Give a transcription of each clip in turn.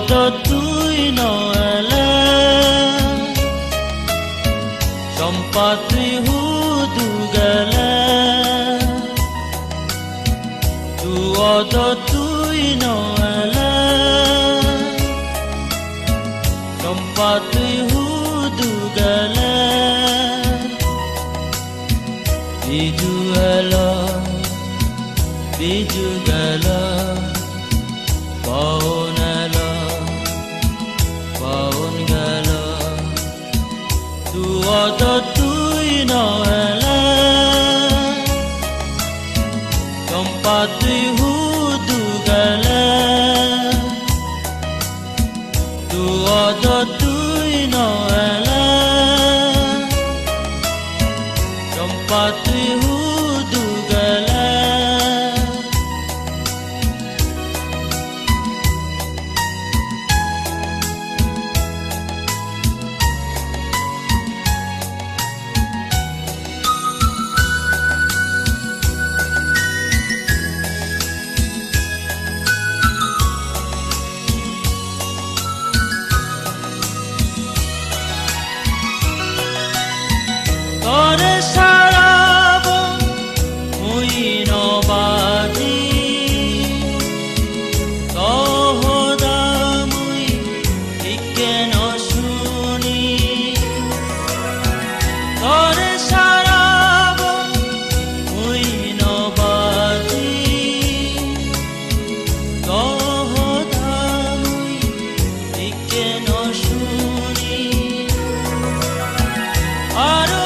তুই নলে চম্পা তুই হুদু গেলে তুয়দ তুই নলে চম্পা তুই হুদু গেলে বিজু গেল পাওন গেল তুয়দ তুই নলে চম্পা তুই হুদু গেলে তুয়দ তুই নলে চম্পা তুই হুদু গেলে তরে সারাব মুই নবাজি তহদা মুই ঠিকে নশুনি তরে সারাব মুই নবাজি তহদা মুই ঠিকে নশুনি আরো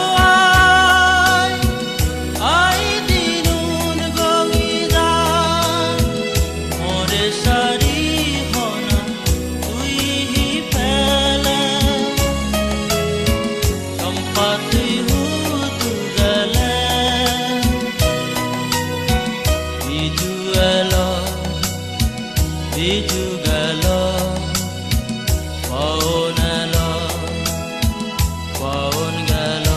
বিজু গেল পাওন গেল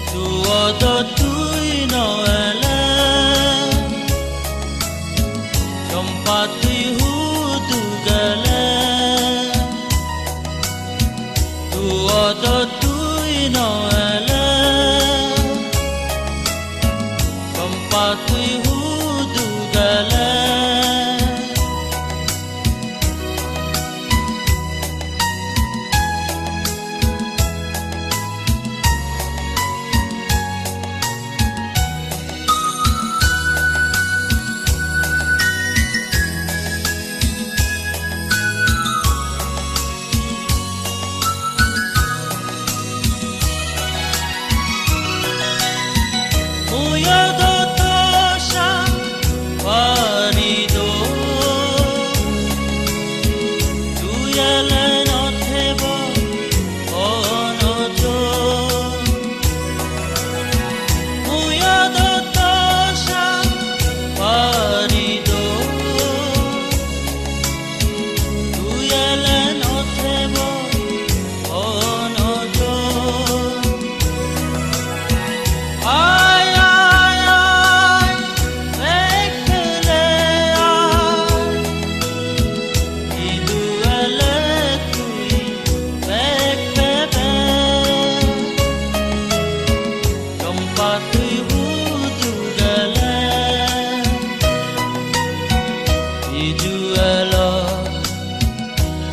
তুয়দ তুই নলে চম্পা তুই হুদু গেলে তুয়দ তুই নলে চম্পা তুই হুদু গেলে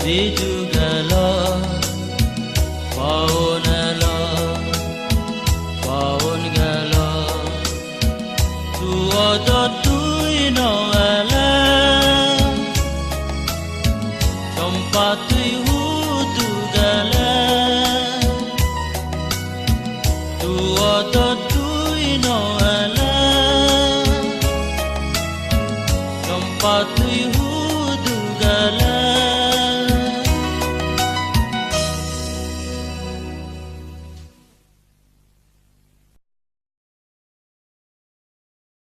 বিজু গেল পাওন গেল তুয়দ তুই নলে চম্পা তুই